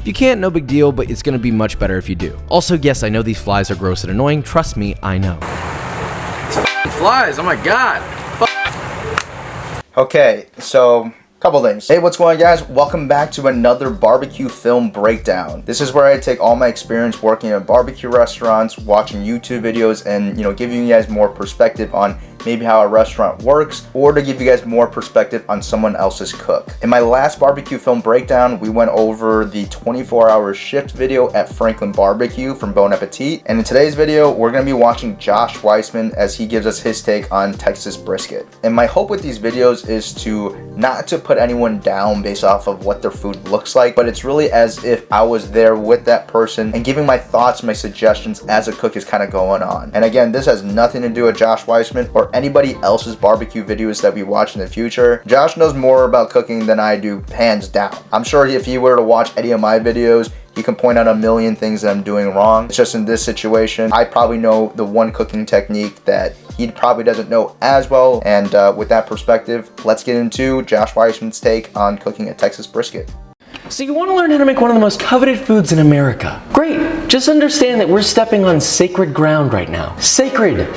If you can't, no big deal, but it's gonna be much better if you do. Also, yes, I know these flies are gross and annoying. Trust me, I know. It's flies, oh my god. Okay, so couple things. Hey, what's going on, guys? Welcome back to another barbecue film breakdown. This is where I take all my experience working in barbecue restaurants, watching YouTube videos, and giving you guys more perspective on maybe how a restaurant works, or to give you guys more perspective on someone else's cook. In my last barbecue film breakdown, we went over the 24-hour shift video at Franklin Barbecue from Bon Appetit, and in today's video, we're gonna be watching Josh Weissman as he gives us his take on Texas brisket. And my hope with these videos is not to put anyone down based off of what their food looks like, but it's really as if I was there with that person and giving my thoughts, my suggestions as a cook is kind of going on. And again, this has nothing to do with Josh Weissman or anybody else's barbecue videos that we watch in the future. Josh knows more about cooking than I do, hands down. I'm sure if he were to watch any of my videos, he can point out a million things that I'm doing wrong. It's just in this situation, I probably know the one cooking technique that he probably doesn't know as well. And with that perspective, let's get into Josh Weissman's take on cooking a Texas brisket. So you want to learn how to make one of the most coveted foods in America? Great, just understand that we're stepping on sacred ground right now. Sacred.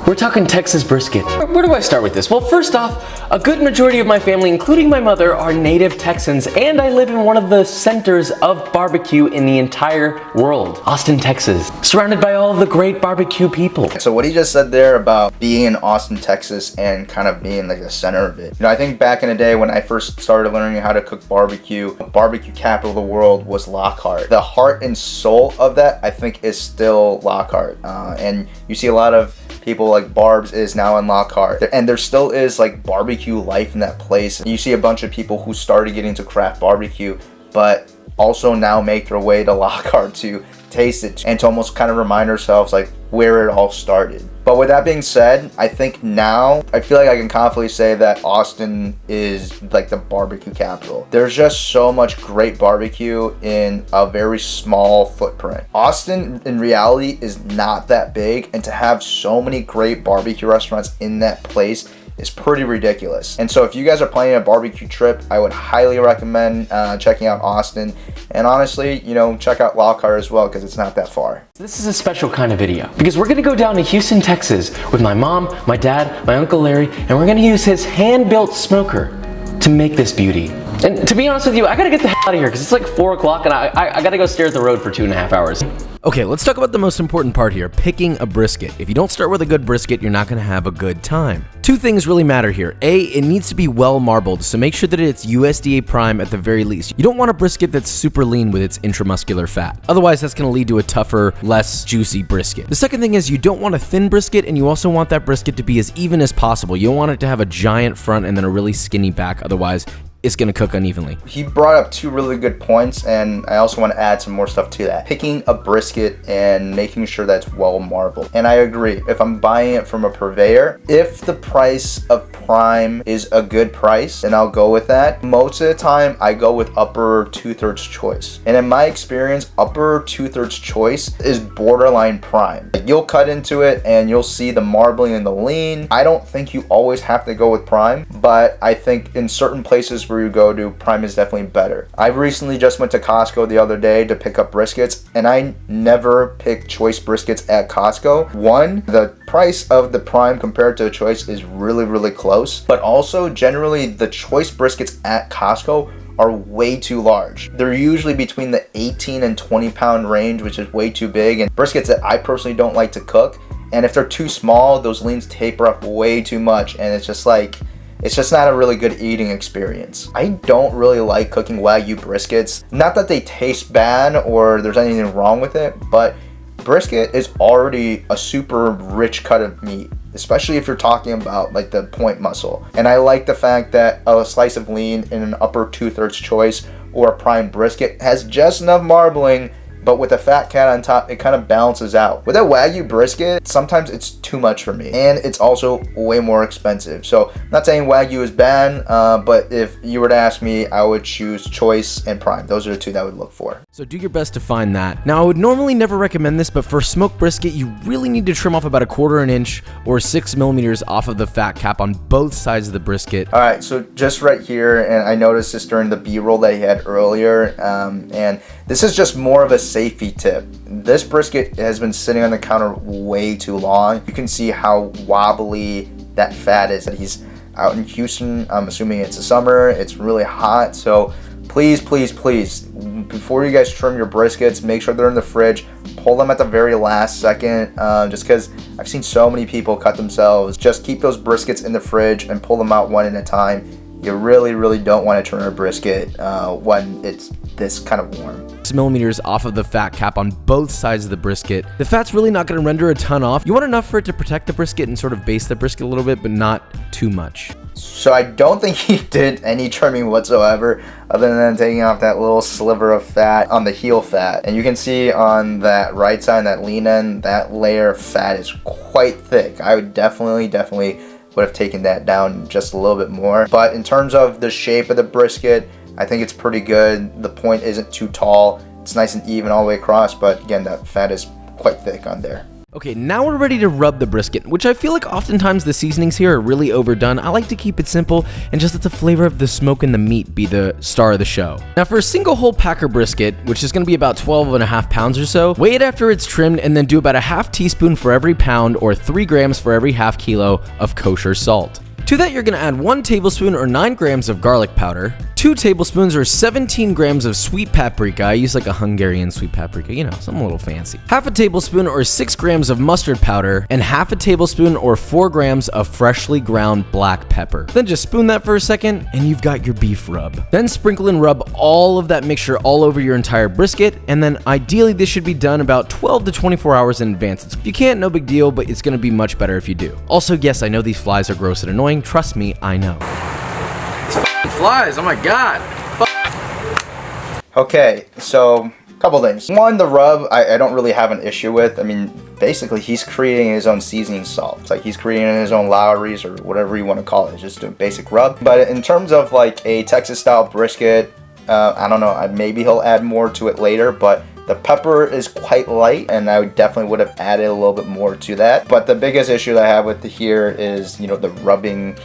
We're talking Texas brisket. Where do I start with this? Well, first off, a good majority of my family, including my mother, are native Texans, and I live in one of the centers of barbecue in the entire world, Austin, Texas, surrounded by all of the great barbecue people. So what he just said there about being in Austin, Texas, and kind of being like the center of it. I think back in the day when I first started learning how to cook barbecue, the barbecue capital of the world was Lockhart. The heart and soul of that, I think, is still Lockhart. And you see a lot of people like Barb's is now in Lockhart, and there still is like barbecue life in that place. You see a bunch of people who started getting into craft barbecue, but also now make their way to Lockhart to taste it and to almost kind of remind ourselves like where it all started. But with that being said, I think now I feel like I can confidently say that Austin is like the barbecue capital. There's just so much great barbecue in a very small footprint. Austin in reality is not that big, and to have so many great barbecue restaurants in that place is pretty ridiculous. And so if you guys are planning a barbecue trip, I would highly recommend checking out Austin, and honestly, check out Lockhart as well, because it's not that far. This is a special kind of video because we're gonna go down to Houston, Texas with my mom, my dad, my Uncle Larry, and we're gonna use his hand-built smoker to make this beauty. And to be honest with you, I gotta get the hell out of here because it's like 4 o'clock and I gotta go stare at the road for 2.5 hours. Okay, let's talk about the most important part here, picking a brisket. If you don't start with a good brisket, you're not gonna have a good time. Two things really matter here. A, it needs to be well marbled, so make sure that it's USDA prime at the very least. You don't want a brisket that's super lean with its intramuscular fat. Otherwise, that's gonna lead to a tougher, less juicy brisket. The second thing is you don't want a thin brisket, and you also want that brisket to be as even as possible. You don't want it to have a giant front and then a really skinny back, otherwise it's gonna cook unevenly. He brought up two really good points, and I also want to add some more stuff to that. Picking a brisket and making sure that it's well marbled. And I agree, if I'm buying it from a purveyor, if the price of prime is a good price, then I'll go with that. Most of the time, I go with upper 2/3 choice. And in my experience, upper 2/3 choice is borderline prime. You'll cut into it and you'll see the marbling and the lean. I don't think you always have to go with prime, but I think in certain places where you go to, prime is definitely better. I recently just went to Costco the other day to pick up briskets, and I never pick choice briskets at Costco. One, the price of the prime compared to a choice is really, really close, but also generally the choice briskets at Costco are way too large. They're usually between the 18 and 20 pound range, which is way too big, and briskets that I personally don't like to cook. And if they're too small, those leans taper up way too much, and it's just not a really good eating experience. I don't really like cooking Wagyu briskets. Not that they taste bad or there's anything wrong with it, but brisket is already a super rich cut of meat, especially if you're talking about like the point muscle. And I like the fact that a slice of lean in an upper 2/3 choice or a prime brisket has just enough marbling but with the fat cat on top, it kind of balances out. With a Wagyu brisket, sometimes it's too much for me, and it's also way more expensive. So I'm not saying Wagyu is bad, but if you were to ask me, I would choose choice and prime. Those are the two that I would look for. So do your best to find that. Now, I would normally never recommend this, but for smoked brisket, you really need to trim off about 1/4 inch or 6 millimeters off of the fat cap on both sides of the brisket. All right, so just right here, and I noticed this during the B-roll that he had earlier, and this is just more of a safety tip. This brisket has been sitting on the counter way too long. You can see how wobbly that fat is. He's out in Houston. I'm assuming it's the summer. It's really hot, so please, before you guys trim your briskets, make sure they're in the fridge. Pull them at the very last second, just because I've seen so many people cut themselves. Just keep those briskets in the fridge and pull them out one at a time. You really don't want to trim a brisket when it's this kind of warm. 6 millimeters off of the fat cap on both sides of the brisket. The fat's really not going to render a ton off. You want enough for it to protect the brisket and sort of base the brisket a little bit, but not too much. So I don't think he did any trimming whatsoever, other than taking off that little sliver of fat on the heel fat. And you can see on that right side, that lean end, that layer of fat is quite thick. I would definitely would have taken that down just a little bit more. But in terms of the shape of the brisket, I think it's pretty good. The point isn't too tall. It's nice and even all the way across, but again, that fat is quite thick on there. Okay, now we're ready to rub the brisket, which I feel like oftentimes the seasonings here are really overdone. I like to keep it simple and just let the flavor of the smoke and the meat be the star of the show. Now for a single whole packer brisket, which is going to be about 12.5 pounds or so, weigh it after it's trimmed and then do about 1/2 teaspoon for every pound or 3 grams for every 1/2 kilo of kosher salt. To that, you're going to add 1 tablespoon or 9 grams of garlic powder, 2 tablespoons or 17 grams of sweet paprika. I use like a Hungarian sweet paprika, you know, something a little fancy. 1/2 tablespoon or 6 grams of mustard powder, and 1/2 tablespoon or 4 grams of freshly ground black pepper. Then just spoon that for a second, and you've got your beef rub. Then sprinkle and rub all of that mixture all over your entire brisket, and then ideally this should be done about 12 to 24 hours in advance. If you can't, no big deal, but it's going to be much better if you do. Also, yes, I know these flies are gross and annoying. Trust me, I know. Flies, oh my god. Okay, so a couple things. One, the rub, I don't really have an issue with. I mean, basically he's creating his own seasoning salt. It's like he's creating his own Lowry's or whatever you want to call it. It's just a basic rub. But in terms of like a Texas style brisket, I don't know, maybe he'll add more to it later, but the pepper is quite light, and I definitely would have added a little bit more to that. But the biggest issue that I have with here is, you know, the rubbing,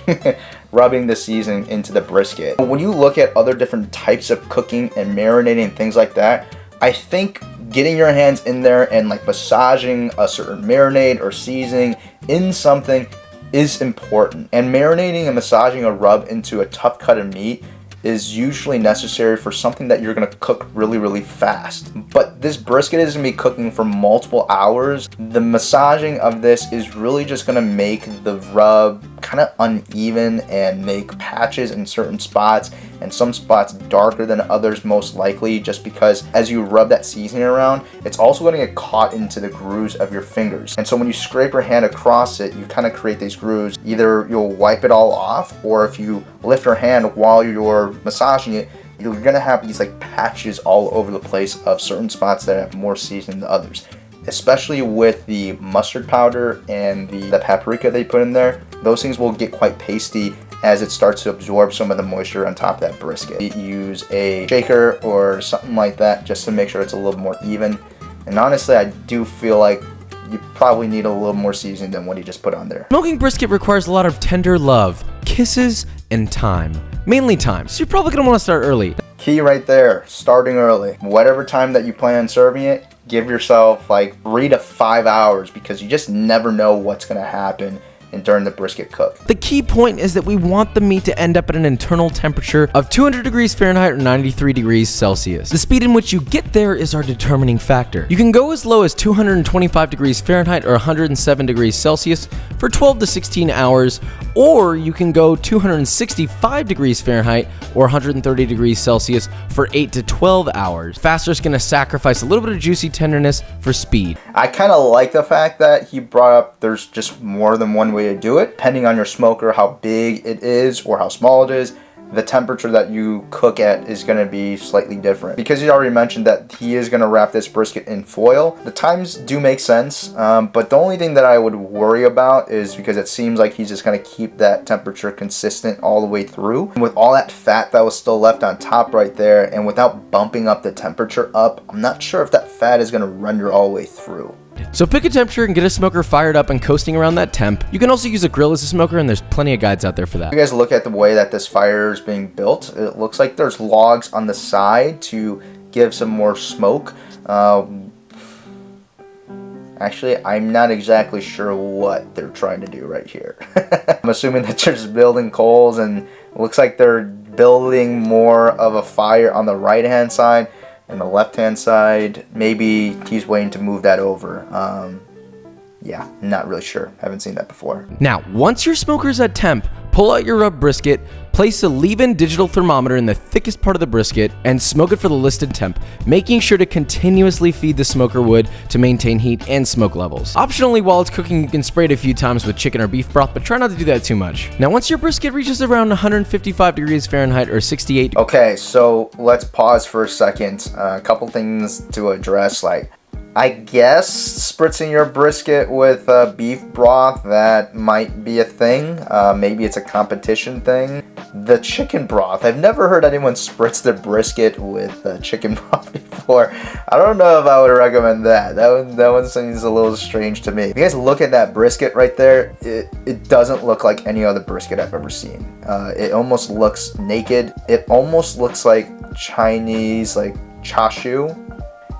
rubbing the seasoning into the brisket. When you look at other different types of cooking and marinating things like that, I think getting your hands in there and like massaging a certain marinade or seasoning in something is important. And marinating and massaging a rub into a tough cut of meat is usually necessary for something that you're going to cook really fast. But this brisket is going to be cooking for multiple hours. The massaging of this is really just going to make the rub kind of uneven and make patches in certain spots, and some spots darker than others, most likely, just because as you rub that seasoning around, it's also going to get caught into the grooves of your fingers. And so when you scrape your hand across it, you kind of create these grooves. Either you'll wipe it all off, or if you lift your hand while you're massaging it, you're gonna have these like patches all over the place of certain spots that have more seasoning than others. Especially with the mustard powder and the paprika they put in there, those things will get quite pasty as it starts to absorb some of the moisture on top of that brisket. You use a shaker or something like that just to make sure it's a little more even. And honestly, I do feel like you probably need a little more seasoning than what he just put on there. Smoking brisket requires a lot of tender love, kisses, and time. Mainly time, so you're probably gonna wanna start early. Key right there, starting early. Whatever time that you plan on serving it, give yourself like 3 to 5 hours, because you just never know what's gonna happen during the brisket cook. The key point is that we want the meat to end up at an internal temperature of 200 degrees Fahrenheit or 93 degrees Celsius. The speed in which you get there is our determining factor. You can go as low as 225 degrees Fahrenheit or 107 degrees Celsius for 12 to 16 hours, or you can go 265 degrees Fahrenheit or 130 degrees Celsius for 8 to 12 hours. Faster is going to sacrifice a little bit of juicy tenderness for speed. I kind of like the fact that he brought up there's just more than one way to do it, depending on your smoker, how big it is or how small it is. the temperature that you cook at is going to be slightly different. Because he already mentioned that he is going to wrap this brisket in foil, the times do make sense, but the only thing that I would worry about is because it seems like he's just going to keep that temperature consistent all the way through. And with all that fat that was still left on top right there, and without bumping up the temperature up, I'm not sure if that fat is going to render all the way through. So pick a temperature and get a smoker fired up and coasting around that temp. You can also use a grill as a smoker, and there's plenty of guides out there for that. If you guys look at the way that this fire is being built, it looks like there's logs on the side to give some more smoke. Actually, I'm not exactly sure what they're trying to do right here. I'm assuming that they're just building coals, and it looks like they're building more of a fire on the right hand side. And the left hand side, maybe he's waiting to move that over. Yeah, not really sure. Haven't seen that before. Now, once your smoker's at temp, pull out your rub brisket, place a leave-in digital thermometer in the thickest part of the brisket, and smoke it for the listed temp, making sure to continuously feed the smoker wood to maintain heat and smoke levels. Optionally, while it's cooking, you can spray it a few times with chicken or beef broth, but try not to do that too much. Now, once your brisket reaches around 155 degrees Fahrenheit or 68... Okay, so let's pause for a second. A couple things to address, like, I guess spritzing your brisket with beef broth, that might be a thing. Maybe it's a competition thing. The chicken broth, I've never heard anyone spritz their brisket with chicken broth before. I don't know if I would recommend that. That one seems a little strange to me. If you guys look at that brisket right there, it doesn't look like any other brisket I've ever seen. It almost looks naked. It almost looks like Chinese, like chashu.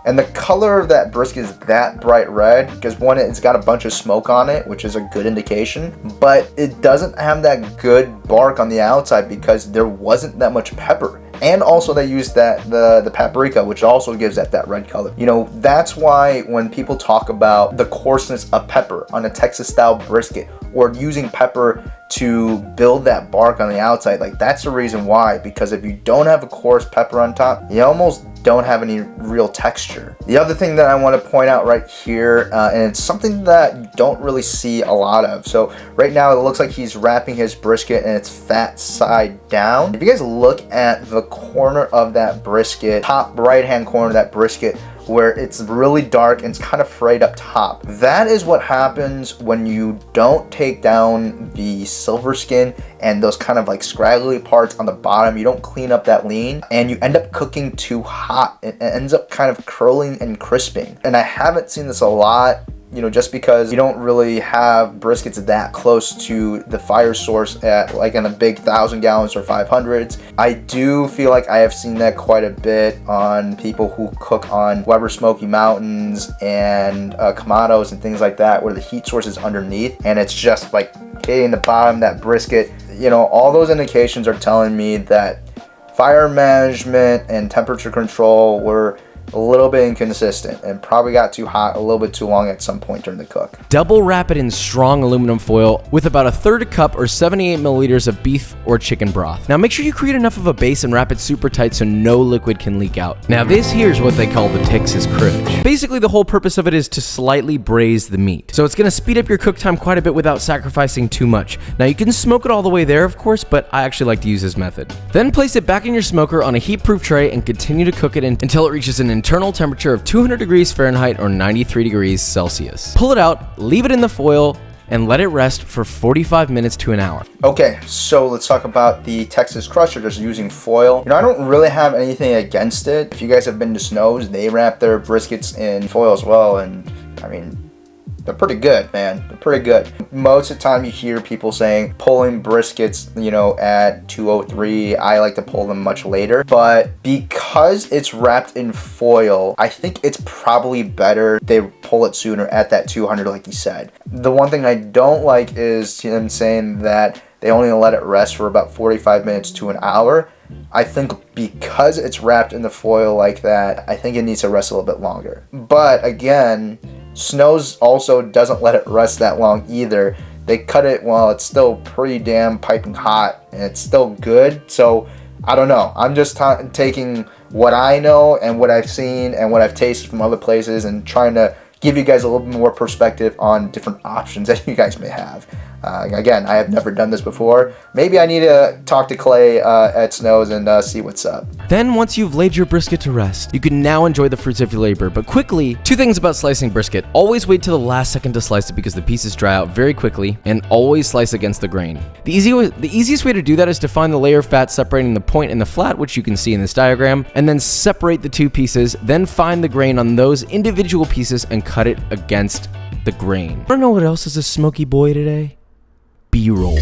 And the color of that brisket is that bright red because one, it's got a bunch of smoke on it, which is a good indication, but it doesn't have that good bark on the outside because there wasn't that much pepper. And also they used the paprika, which also gives that red color. You know, that's why when people talk about the coarseness of pepper on a Texas style brisket or using pepper to build that bark on the outside, like that's the reason why, because if you don't have a coarse pepper on top, you almost don't have any real texture. The other thing that I want to point out right here, and it's something that you don't really see a lot of. So right now it looks like he's wrapping his brisket and it's fat side down. If you guys look at the corner of that brisket, top right hand corner of that brisket, where it's really dark and it's kind of frayed up top. That is what happens when you don't take down the silver skin and those kind of like scraggly parts on the bottom. You don't clean up that lean and you end up cooking too hot. It ends up kind of curling and crisping. And I haven't seen this a lot, you know, just because you don't really have briskets that close to the fire source at like in a big 1,000 gallons or 500s. I do feel like I have seen that quite a bit on people who cook on Weber Smoky Mountains and Kamados and things like that, where the heat source is underneath and it's just like hitting the bottom of that brisket. You know, all those indications are telling me that fire management and temperature control were a little bit inconsistent and probably got too hot a little bit too long at some point during the cook. Double wrap it in strong aluminum foil with about 1/3 cup or 78 milliliters of beef or chicken broth. Now make sure you create enough of a base and wrap it super tight so no liquid can leak out. Now this here is what they call the Texas crutch. Basically the whole purpose of it is to slightly braise the meat. So it's going to speed up your cook time quite a bit without sacrificing too much. Now you can smoke it all the way there of course, but I actually like to use this method. Then place it back in your smoker on a heat-proof tray and continue to cook it until it reaches an internal temperature of 200 degrees Fahrenheit or 93 degrees Celsius. Pull it out, leave it in the foil, and let it rest for 45 minutes to an hour. Okay, so let's talk about the Texas crutch, or just using foil. You know, I don't really have anything against it. If you guys have been to Snow's, they wrap their briskets in foil as well, and I mean, they're pretty good, man. They're pretty good. Most of the time you hear people saying pulling briskets, you know, at 203. I like to pull them much later. But because it's wrapped in foil, I think it's probably better they pull it sooner at that 200 like you said. The one thing I don't like is them saying that they only let it rest for about 45 minutes to an hour. I think because it's wrapped in the foil like that, I think it needs to rest a little bit longer. But again, Snow's also doesn't let it rest that long either. They cut it while it's still pretty damn piping hot and it's still good. So I don't know. I'm just taking what I know and what I've seen and what I've tasted from other places and trying to give you guys a little bit more perspective on different options that you guys may have. Again, I have never done this before. Maybe I need to talk to Clay at Snow's and see what's up. Then once you've laid your brisket to rest, you can now enjoy the fruits of your labor. But quickly, 2 things about slicing brisket. Always wait till the last second to slice it because the pieces dry out very quickly, and always slice against the grain. The easiest way to do that is to find the layer of fat separating the point and the flat, which you can see in this diagram, and then separate the 2 pieces, then find the grain on those individual pieces and cut it against the grain. Wanna know what else is a smoky boy today? B-roll.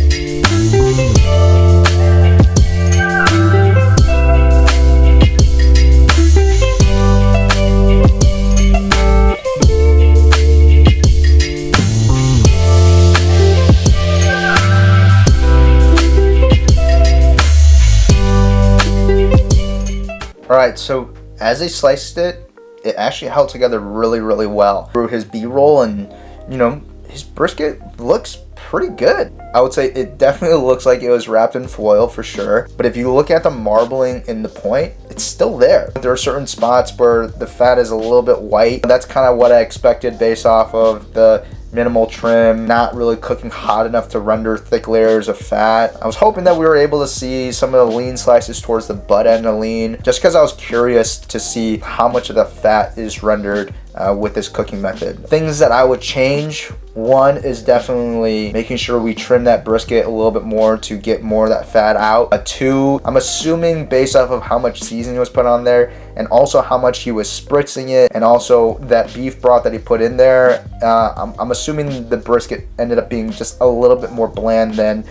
Alright, so as they sliced it, it actually held together really, really well. Through his B-roll, and you know, his brisket looks pretty good. I would say it definitely looks like it was wrapped in foil for sure, but if you look at the marbling in the point, it's still there. There are certain spots where the fat is a little bit white. That's kind of what I expected based off of the minimal trim, not really cooking hot enough to render thick layers of fat. I was hoping that we were able to see some of the lean slices towards the butt end of lean, just because I was curious to see how much of the fat is rendered with this cooking method. Things that I would change: 1 is definitely making sure we trim that brisket a little bit more to get more of that fat out. 2, I'm assuming based off of how much seasoning was put on there, and also how much he was spritzing it, and also that beef broth that he put in there, I'm assuming the brisket ended up being just a little bit more bland than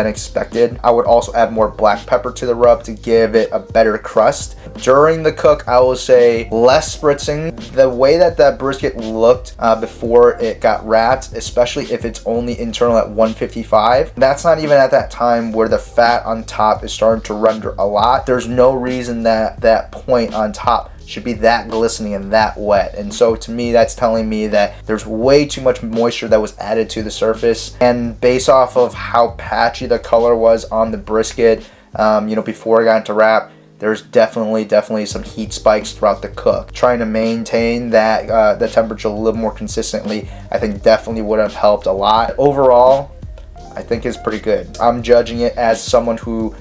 expected. I would also add more black pepper to the rub to give it a better crust. During the cook, I will say less spritzing. The way that brisket looked before it got wrapped, especially if it's only internal at 155, that's not even at that time where the fat on top is starting to render a lot. There's no reason that that point on top should be that glistening and that wet. And so to me, that's telling me that there's way too much moisture that was added to the surface. And based off of how patchy the color was on the brisket, before I got into wrap, there's definitely some heat spikes throughout the cook. Trying to maintain that the temperature a little more consistently, I think definitely would have helped a lot. Overall, I think it's pretty good. I'm judging it as someone who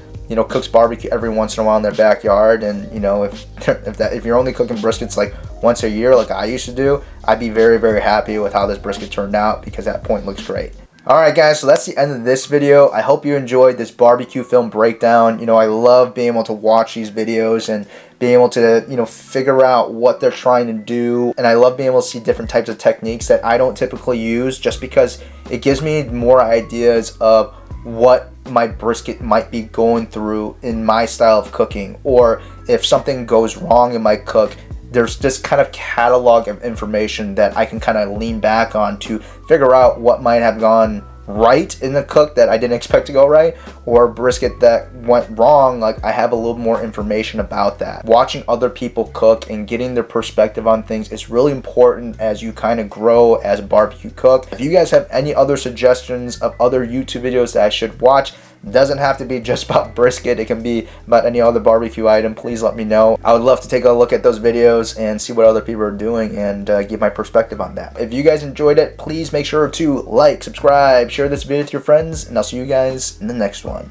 cooks barbecue every once in a while in their backyard, and if you're only cooking briskets like once a year like I used to do, I'd be very, very happy with how this brisket turned out, because that point looks great. Alright guys, so that's the end of this video. I hope you enjoyed this barbecue film breakdown. I love being able to watch these videos and being able to, figure out what they're trying to do. And I love being able to see different types of techniques that I don't typically use, just because it gives me more ideas of what my brisket might be going through in my style of cooking, or if something goes wrong in my cook, there's this kind of catalog of information that I can kind of lean back on to figure out what might have gone right in the cook that I didn't expect to go right, or brisket that went wrong. Like, I have a little more information about that. Watching other people cook and getting their perspective on things is really important as you kind of grow as a barbecue cook. If you guys have any other suggestions of other YouTube videos that I should watch, it doesn't have to be just about brisket, it can be about any other barbecue item, please let me know. I would love to take a look at those videos and see what other people are doing and give my perspective on that. If you guys enjoyed it, please make sure to like, subscribe, share this video with your friends, and I'll see you guys in the next one.